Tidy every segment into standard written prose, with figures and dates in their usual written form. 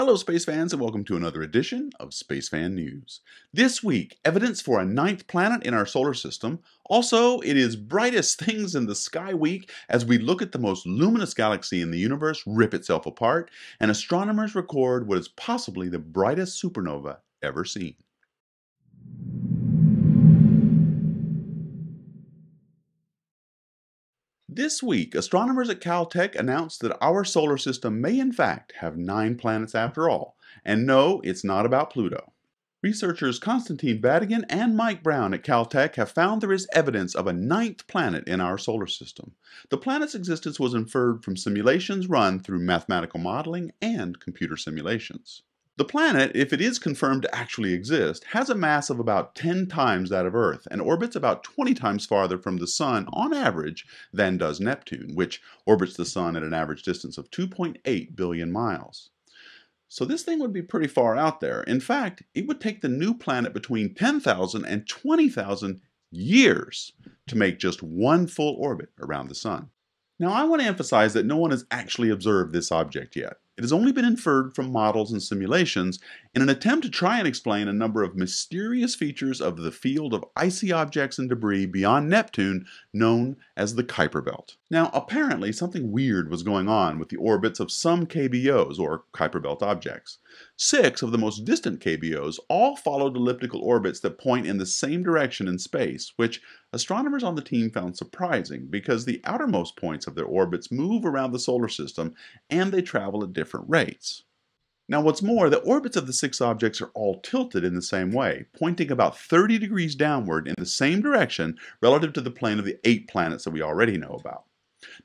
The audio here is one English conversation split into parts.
Hello space fans and welcome to another edition of Space Fan News. This week, evidence for a ninth planet in our solar system. Also, it is Brightest Things in the Sky week as we look at the most luminous galaxy in the universe rip itself apart, and astronomers record what is possibly the brightest supernova ever seen. This week, astronomers at Caltech announced that our solar system may in fact have 9 planets after all. And no, it's not about Pluto. Researchers Konstantin Batygin and Mike Brown at Caltech have found there is evidence of a 9th planet in our solar system. The planet's existence was inferred from simulations run through mathematical modeling and computer simulations. The planet, if it is confirmed to actually exist, has a mass of about 10 times that of Earth and orbits about 20 times farther from the Sun on average than does Neptune, which orbits the Sun at an average distance of 2.8 billion miles. So this thing would be pretty far out there. In fact, it would take the new planet between 10,000 and 20,000 years to make just one full orbit around the Sun. Now, I want to emphasize that no one has actually observed this object yet. It has only been inferred from models and simulations in an attempt to try and explain a number of mysterious features of the field of icy objects and debris beyond Neptune known as the Kuiper Belt. Now, apparently something weird was going on with the orbits of some KBOs, or Kuiper Belt objects. 6 of the most distant KBOs all followed elliptical orbits that point in the same direction in space, which astronomers on the team found surprising because the outermost points of their orbits move around the solar system and they travel at different rates. Now what's more, the orbits of the 6 objects are all tilted in the same way, pointing about 30 degrees downward in the same direction relative to the plane of the 8 planets that we already know about.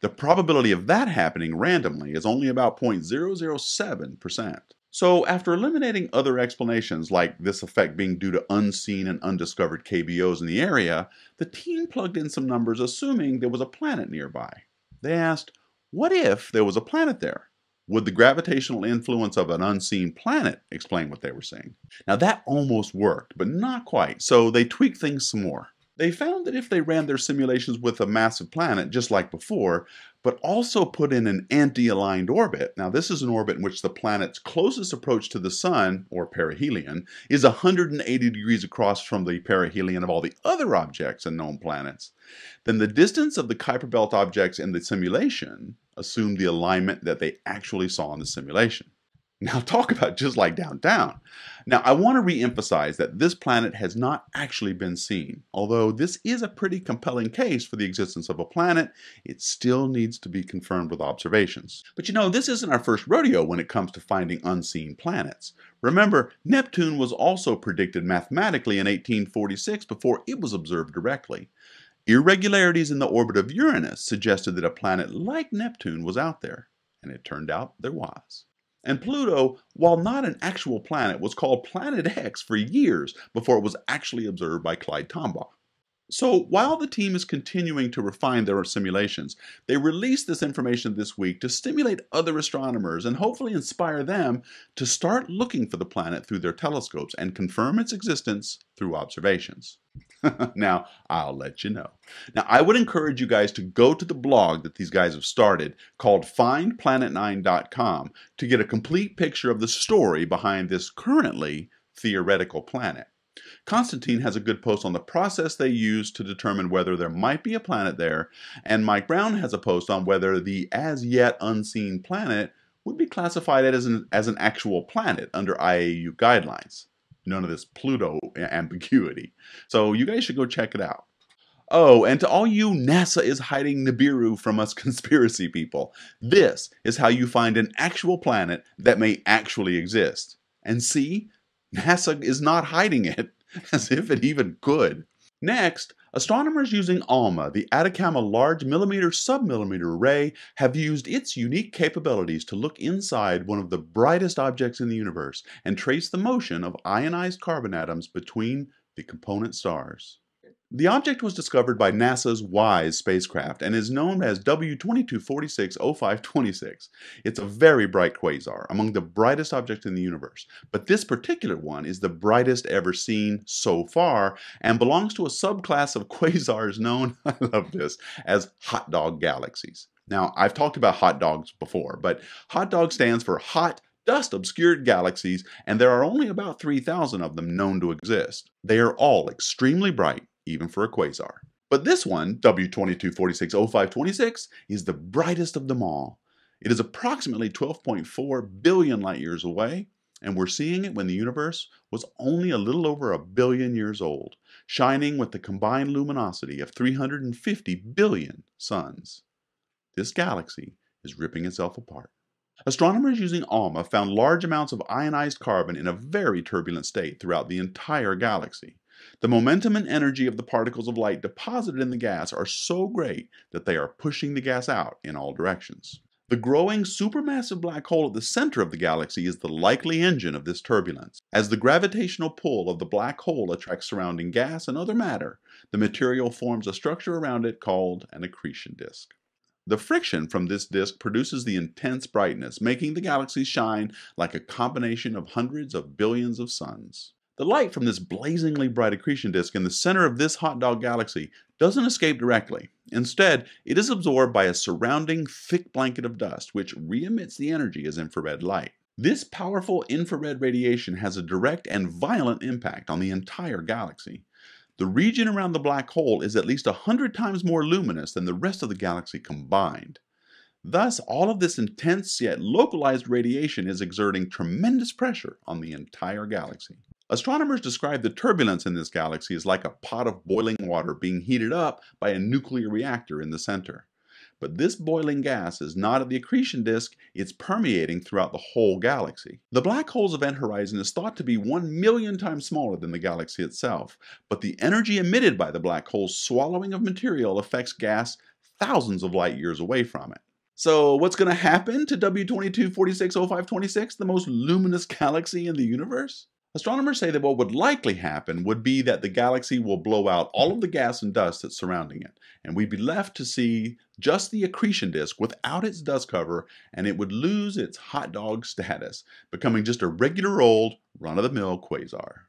The probability of that happening randomly is only about 0.007%. So after eliminating other explanations like this effect being due to unseen and undiscovered KBOs in the area, the team plugged in some numbers assuming there was a planet nearby. They asked, what if there was a planet there? Would the gravitational influence of an unseen planet explain what they were seeing? Now that almost worked, but not quite, so they tweaked things some more. They found that if they ran their simulations with a massive planet, just like before, but also put in an anti-aligned orbit. Now this is an orbit in which the planet's closest approach to the Sun, or perihelion, is 180 degrees across from the perihelion of all the other objects and known planets. Then the distance of the Kuiper Belt objects in the simulation assumed the alignment that they actually saw in the simulation. Now talk about just like downtown. Now I want to re-emphasize that this planet has not actually been seen. Although this is a pretty compelling case for the existence of a planet, it still needs to be confirmed with observations. But you know, this isn't our first rodeo when it comes to finding unseen planets. Remember, Neptune was also predicted mathematically in 1846 before it was observed directly. Irregularities in the orbit of Uranus suggested that a planet like Neptune was out there, and it turned out there was. And Pluto, while not an actual planet, was called Planet X for years before it was actually observed by Clyde Tombaugh. So while the team is continuing to refine their simulations, they released this information this week to stimulate other astronomers and hopefully inspire them to start looking for the planet through their telescopes and confirm its existence through observations. Now, I'll let you know. Now, I would encourage you guys to go to the blog that these guys have started called findplanet9.com to get a complete picture of the story behind this currently theoretical planet. Konstantin has a good post on the process they use to determine whether there might be a planet there, and Mike Brown has a post on whether the as yet unseen planet would be classified as an actual planet under IAU guidelines. None of this Pluto ambiguity. So you guys should go check it out. Oh, and to all you NASA is hiding Nibiru from us conspiracy people, this is how you find an actual planet that may actually exist. And see, NASA is not hiding it, as if it even could. Next, astronomers using ALMA, the Atacama Large Millimeter Submillimeter Array, have used its unique capabilities to look inside one of the brightest objects in the universe and trace the motion of ionized carbon atoms between the component stars. The object was discovered by NASA's WISE spacecraft and is known as W22460526. It's a very bright quasar, among the brightest objects in the universe. But this particular one is the brightest ever seen so far and belongs to a subclass of quasars known, I love this, as hot dog galaxies. Now, I've talked about hot dogs before, but hot dog stands for hot dust-obscured galaxies, and there are only about 3,000 of them known to exist. They are all extremely bright, even for a quasar. But this one, W22460526, is the brightest of them all. It is approximately 12.4 billion light years away, and we're seeing it when the universe was only a little over a billion years old, shining with the combined luminosity of 350 billion suns. This galaxy is ripping itself apart. Astronomers using ALMA found large amounts of ionized carbon in a very turbulent state throughout the entire galaxy. The momentum and energy of the particles of light deposited in the gas are so great that they are pushing the gas out in all directions. The growing supermassive black hole at the center of the galaxy is the likely engine of this turbulence. As the gravitational pull of the black hole attracts surrounding gas and other matter, the material forms a structure around it called an accretion disk. The friction from this disk produces the intense brightness, making the galaxy shine like a combination of hundreds of billions of suns. The light from this blazingly bright accretion disk in the center of this hot dog galaxy doesn't escape directly. Instead, it is absorbed by a surrounding thick blanket of dust, which re-emits the energy as infrared light. This powerful infrared radiation has a direct and violent impact on the entire galaxy. The region around the black hole is at least 100 times more luminous than the rest of the galaxy combined. Thus, all of this intense yet localized radiation is exerting tremendous pressure on the entire galaxy. Astronomers describe the turbulence in this galaxy as like a pot of boiling water being heated up by a nuclear reactor in the center. But this boiling gas is not at the accretion disk, it's permeating throughout the whole galaxy. The black hole's event horizon is thought to be 1 million times smaller than the galaxy itself, but the energy emitted by the black hole's swallowing of material affects gas thousands of light years away from it. So what's going to happen to W22460526, the most luminous galaxy in the universe? Astronomers say that what would likely happen would be that the galaxy will blow out all of the gas and dust that's surrounding it, and we'd be left to see just the accretion disk without its dust cover, and it would lose its hot dog status, becoming just a regular old, run-of-the-mill quasar.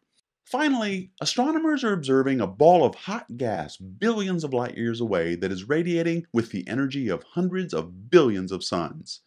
Finally, astronomers are observing a ball of hot gas billions of light years away that is radiating with the energy of hundreds of billions of suns.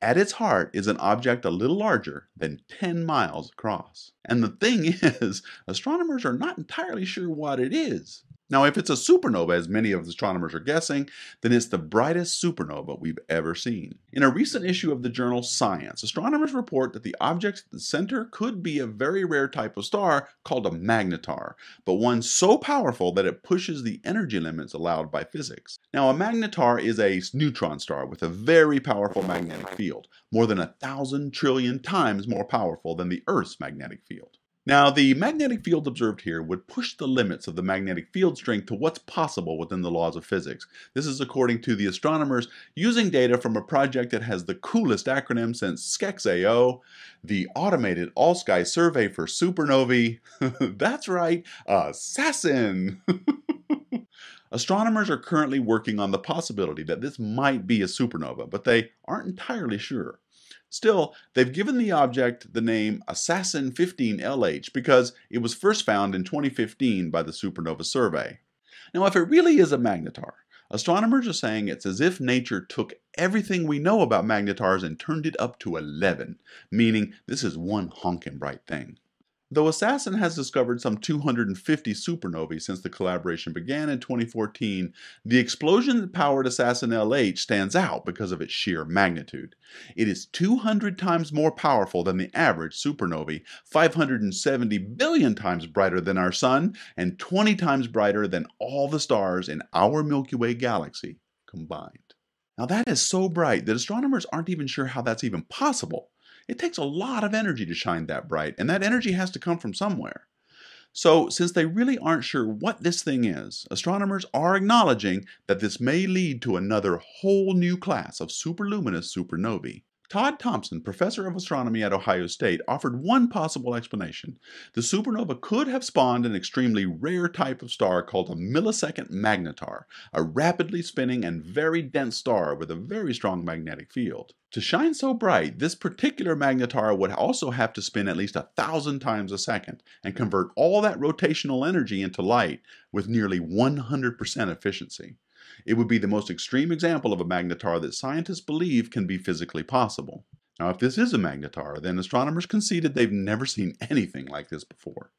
At its heart is an object a little larger than 10 miles across. And the thing is, astronomers are not entirely sure what it is. Now, if it's a supernova, as many of the astronomers are guessing, then it's the brightest supernova we've ever seen. In a recent issue of the journal Science, astronomers report that the object at the center could be a very rare type of star called a magnetar, but one so powerful that it pushes the energy limits allowed by physics. Now, a magnetar is a neutron star with a very powerful magnetic field, more than 1,000 trillion times more powerful than the Earth's magnetic field. Now, the magnetic field observed here would push the limits of the magnetic field strength to what's possible within the laws of physics. This is according to the astronomers using data from a project that has the coolest acronym since SKEX-AO, the Automated All-Sky Survey for Supernovae. That's right, SFN. Astronomers are currently working on the possibility that this might be a supernova, but they aren't entirely sure. Still, they've given the object the name Assassin 15LH because it was first found in 2015 by the Supernova Survey. Now, if it really is a magnetar, astronomers are saying it's as if nature took everything we know about magnetars and turned it up to 11, meaning this is one honkin' bright thing. Though Assassin has discovered some 250 supernovae since the collaboration began in 2014, the explosion that powered Assassin LH stands out because of its sheer magnitude. It is 200 times more powerful than the average supernovae, 570 billion times brighter than our Sun, and 20 times brighter than all the stars in our Milky Way galaxy combined. Now that is so bright that astronomers aren't even sure how that's even possible. It takes a lot of energy to shine that bright, and that energy has to come from somewhere. So, since they really aren't sure what this thing is, astronomers are acknowledging that this may lead to another whole new class of superluminous supernovae. Todd Thompson, professor of astronomy at Ohio State, offered one possible explanation. The supernova could have spawned an extremely rare type of star called a millisecond magnetar, a rapidly spinning and very dense star with a very strong magnetic field. To shine so bright, this particular magnetar would also have to spin at least 1,000 times a second and convert all that rotational energy into light with nearly 100% efficiency. It would be the most extreme example of a magnetar that scientists believe can be physically possible. Now, if this is a magnetar, then astronomers conceded they've never seen anything like this before.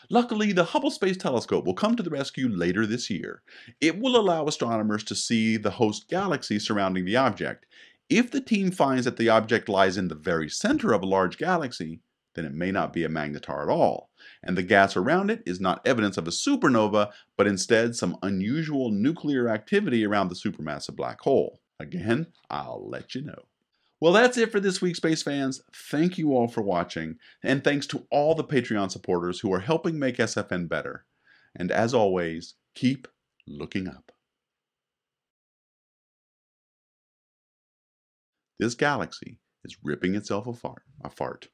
Luckily, the Hubble Space Telescope will come to the rescue later this year. It will allow astronomers to see the host galaxy surrounding the object. If the team finds that the object lies in the very center of a large galaxy, then it may not be a magnetar at all, and the gas around it is not evidence of a supernova, but instead some unusual nuclear activity around the supermassive black hole. Again, I'll let you know. Well, that's it for this week, space fans. Thank you all for watching, and thanks to all the Patreon supporters who are helping make SFN better. And as always, keep looking up. This galaxy is ripping itself apart.